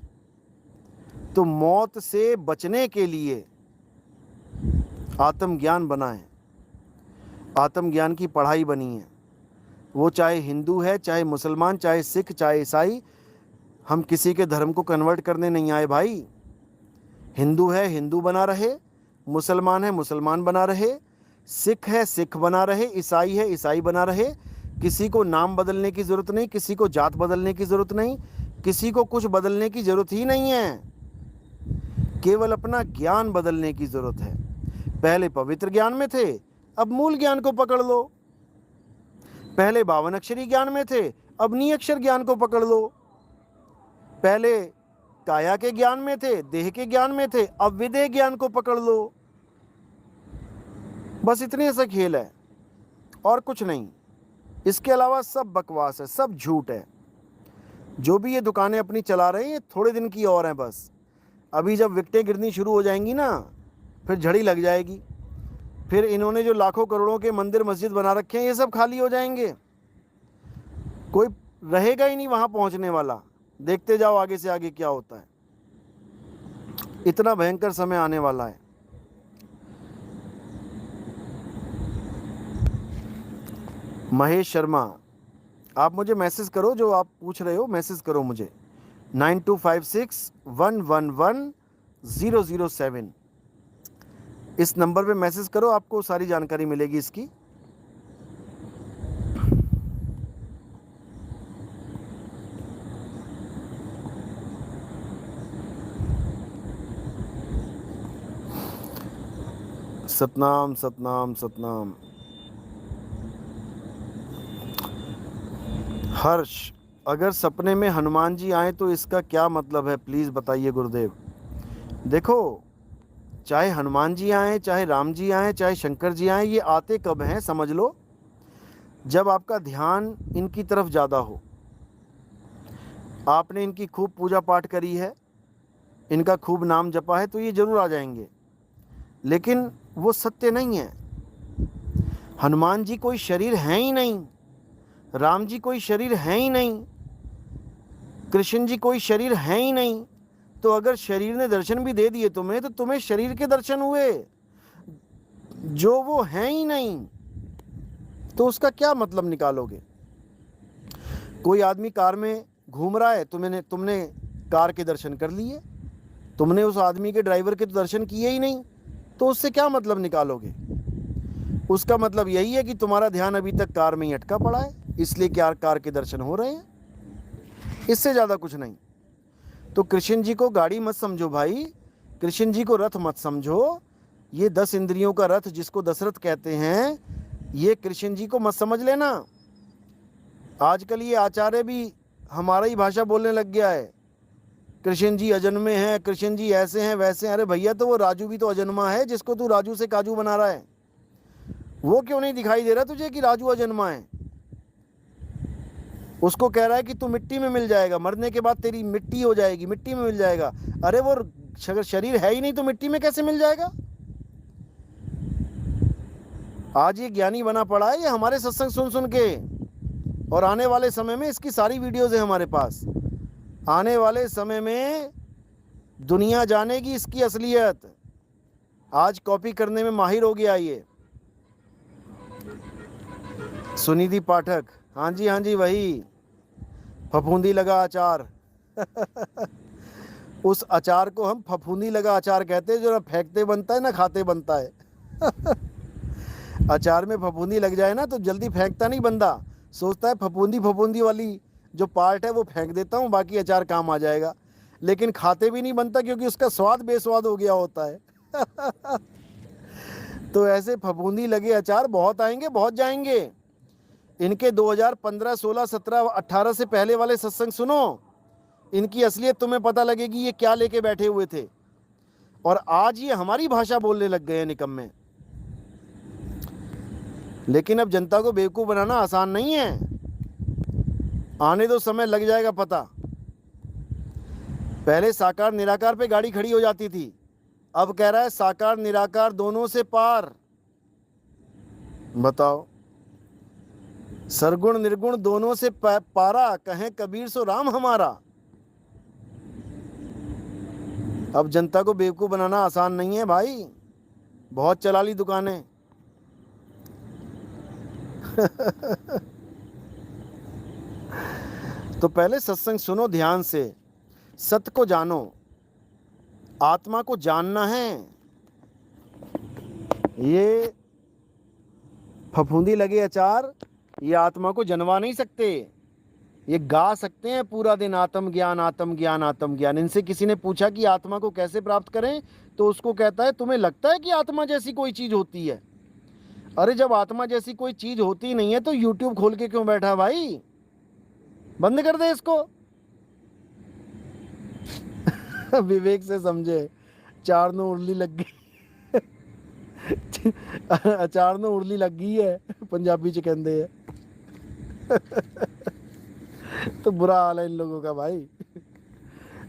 A: तो मौत से बचने के लिए आत्मज्ञान बना है, आत्मज्ञान की पढ़ाई बनी है। वो चाहे हिंदू है, चाहे मुसलमान, चाहे सिख, चाहे ईसाई, हम किसी के धर्म को कन्वर्ट करने नहीं आए भाई। हिंदू है हिंदू बना रहे, मुसलमान है मुसलमान बना रहे, सिख है सिख बना रहे, ईसाई है ईसाई बना रहे। किसी को नाम बदलने की ज़रूरत नहीं, किसी को जात बदलने की ज़रूरत नहीं, किसी को कुछ बदलने की ज़रूरत ही नहीं है। केवल अपना ज्ञान बदलने की ज़रूरत है। पहले पवित्र ज्ञान में थे, अब मूल ज्ञान को पकड़ लो। पहले 52 अक्षरी ज्ञान में थे, अब निअक्षर ज्ञान को पकड़ लो। पहले काया के ज्ञान में थे, देह के ज्ञान में थे, अब विदेह ज्ञान को पकड़ लो। बस इतने सा खेल है और कुछ नहीं। इसके अलावा सब बकवास है, सब झूठ है। जो भी ये दुकानें अपनी चला रहे हैं ये थोड़े दिन की और हैं बस। अभी जब विकटें गिरनी शुरू हो जाएंगी ना, फिर झड़ी लग जाएगी। फिर इन्होंने जो लाखों करोड़ों के मंदिर मस्जिद बना रखे हैं ये सब खाली हो जाएंगे, कोई रहेगा ही नहीं वहाँ पहुँचने वाला। देखते जाओ आगे से आगे क्या होता है। इतना भयंकर समय आने वाला है। महेश शर्मा, आप मुझे मैसेज करो, जो आप पूछ रहे हो मैसेज करो मुझे 9256111007 इस नंबर पे मैसेज करो, आपको सारी जानकारी मिलेगी इसकी। सतनाम सतनाम सतनाम। हर्ष, अगर सपने में हनुमान जी आए तो इसका क्या मतलब है, प्लीज़ बताइए गुरुदेव। देखो, चाहे हनुमान जी आए, चाहे राम जी आए, चाहे शंकर जी आए, ये आते कब हैं समझ लो, जब आपका ध्यान इनकी तरफ ज़्यादा हो, आपने इनकी खूब पूजा पाठ करी है, इनका खूब नाम जपा है, तो ये ज़रूर आ जाएंगे। लेकिन वो सत्य नहीं है। हनुमान जी कोई शरीर हैं ही नहीं, राम जी कोई शरीर हैं ही नहीं, कृष्ण जी कोई शरीर हैं ही नहीं। तो अगर शरीर ने दर्शन भी दे दिए तुम्हें, तो तुम्हें शरीर के दर्शन हुए, जो वो हैं ही नहीं, तो उसका क्या मतलब निकालोगे। कोई आदमी कार में घूम रहा है, तुमने कार के दर्शन कर लिए, तुमने उस आदमी के ड्राइवर के तो दर्शन किए ही नहीं, तो उससे क्या मतलब निकालोगे। उसका मतलब यही है कि तुम्हारा ध्यान अभी तक कार में ही अटका पड़ा है, इसलिए क्या कार के दर्शन हो रहे हैं, इससे ज़्यादा कुछ नहीं। तो कृष्ण जी को गाड़ी मत समझो भाई, कृष्ण जी को रथ मत समझो। ये 10 इंद्रियों का रथ जिसको दशरथ कहते हैं, ये कृष्ण जी को मत समझ लेना। आजकल ये आचार्य भी हमारा ही भाषा बोलने लग गया है, कृष्ण जी अजन्मे हैं, कृष्ण जी ऐसे हैं वैसे हैं। अरे भैया, तो वो राजू भी तो अजन्मा है, जिसको तू राजू से काजू बना रहा है। वो क्यों नहीं दिखाई दे रहा तुझे कि राजू अजन्मा है। उसको कह रहा है कि तू मिट्टी में मिल जाएगा, मरने के बाद तेरी मिट्टी हो जाएगी, मिट्टी में मिल जाएगा। अरे वो शरीर है ही नहीं तो मिट्टी में कैसे मिल जाएगा। आज ये ज्ञानी बना पड़ा है, ये हमारे सत्संग सुन सुन के। और आने वाले समय में इसकी सारी वीडियोज है हमारे पास। आने वाले समय में दुनिया जानेगी इसकी असलियत। आज कॉपी करने में माहिर हो गया ये। सुनिधि पाठक, हाँ जी वही, फफूंदी लगा अचार उस अचार को हम फफूंदी लगा अचार कहते हैं, जो ना फेंकते बनता है ना खाते बनता है अचार में फफूंदी लग जाए ना तो जल्दी फेंकता नहीं बंदा, सोचता है फफूंदी फफूंदी वाली जो पार्ट है वो फेंक देता हूँ, बाकी अचार काम आ जाएगा। लेकिन खाते भी नहीं बनता, क्योंकि उसका स्वाद बेस्वाद हो गया होता है तो ऐसे फफूंदी लगे अचार बहुत आएंगे, बहुत जाएंगे। इनके 2015, 16, 17, 18 से पहले वाले सत्संग सुनो, इनकी असलियत तुम्हें पता लगेगी ये क्या लेके बैठे हुए थे। और आज ये हमारी भाषा बोलने लग गए हैं निकम्मे। लेकिन अब जनता को बेवकूफ़ बनाना आसान नहीं है, आने दो, समय लग जाएगा पता। पहले साकार निराकार पे गाड़ी खड़ी हो जाती थी, अब कह रहा है साकार निराकार दोनों से पार। बताओ, सरगुण निर्गुण दोनों से पारा, कहें कबीर सो राम हमारा। अब जनता को बेवकूफ़ बनाना आसान नहीं है भाई, बहुत चला ली दुकानें तो पहले सत्संग सुनो ध्यान से, सत्य को जानो, आत्मा को जानना है, ये फफूंदी लगे अचार ये आत्मा को जनवा नहीं सकते। ये गा सकते हैं पूरा दिन आत्म ज्ञान आत्म ज्ञान आत्म ज्ञान। इनसे किसी ने पूछा कि आत्मा को कैसे प्राप्त करें, तो उसको कहता है तुम्हें लगता है कि आत्मा जैसी कोई चीज होती है? अरे जब आत्मा जैसी कोई चीज होती नहीं है तो यूट्यूब खोल के क्यों बैठा भाई? बंद कर दे इसको। विवेक से समझे, चार नो उर्ली लग गई। अचार नो उर्ली लग गई है पंजाबी च कहते हैं। तो बुरा हाल है इन लोगों का भाई।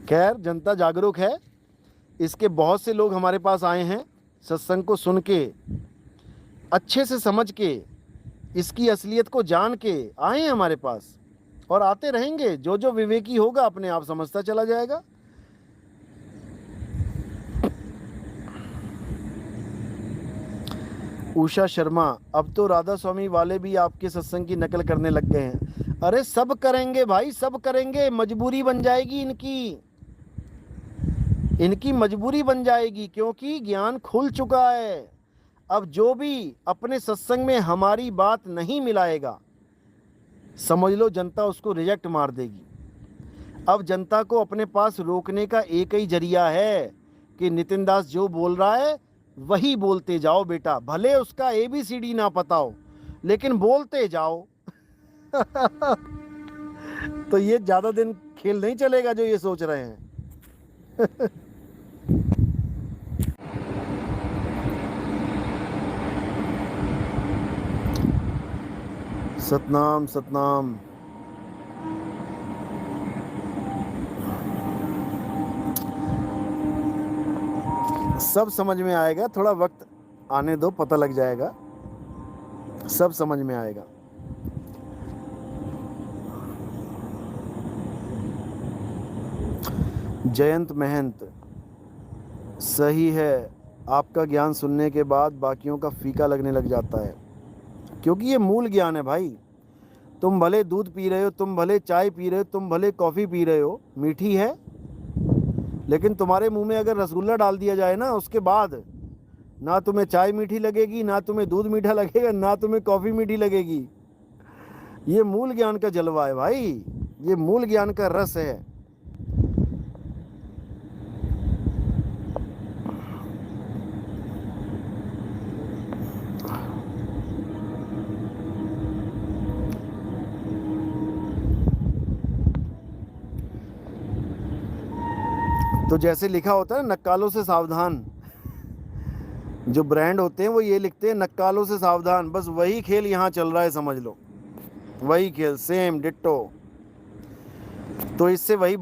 A: खैर जनता जागरूक है, इसके बहुत से लोग हमारे पास आए हैं सत्संग को सुन के, अच्छे से समझ के, इसकी असलियत को जान के आए हैं हमारे पास और आते रहेंगे। जो जो विवेकी होगा अपने आप समझता चला जाएगा। उषा शर्मा, अब तो राधा स्वामी वाले भी आपके सत्संग की नकल करने लग गए हैं। अरे सब करेंगे भाई, सब करेंगे, मजबूरी बन जाएगी इनकी मजबूरी बन जाएगी, क्योंकि ज्ञान खुल चुका है। अब जो भी अपने सत्संग में हमारी बात नहीं मिलाएगा, समझ लो जनता उसको रिजेक्ट मार देगी। अब जनता को अपने पास रोकने का एक ही जरिया है कि नितिन दास जो बोल रहा है वही बोलते जाओ बेटा, भले उसका ABCD ना पता हो लेकिन बोलते जाओ। तो ये ज्यादा दिन खेल नहीं चलेगा जो ये सोच रहे हैं। सतनाम सतनाम। सब समझ में आएगा, थोड़ा वक्त आने दो, पता लग जाएगा, सब समझ में आएगा। जयंत महंत, सही है, आपका ज्ञान सुनने के बाद बाकियों का फीका लगने लग जाता है, क्योंकि ये मूल ज्ञान है भाई। तुम भले दूध पी रहे हो, तुम भले चाय पी रहे हो, तुम भले कॉफ़ी पी रहे हो, मीठी है, लेकिन तुम्हारे मुंह में अगर रसगुल्ला डाल दिया जाए ना, उसके बाद ना तुम्हें चाय मीठी लगेगी, ना तुम्हें दूध मीठा लगेगा, ना तुम्हें कॉफ़ी मीठी लगेगी। ये मूल ज्ञान का जलवा है भाई, ये मूल ज्ञान का रस है। तो जैसे लिखा होता है नक्कालों से सावधान, जो ब्रांड होते हैं वो ये लिखते हैं नक्कालों से सावधान, बस वही खेल यहाँ चल रहा है, समझ लो वही खेल, सेम डिट्टो। तो इससे वही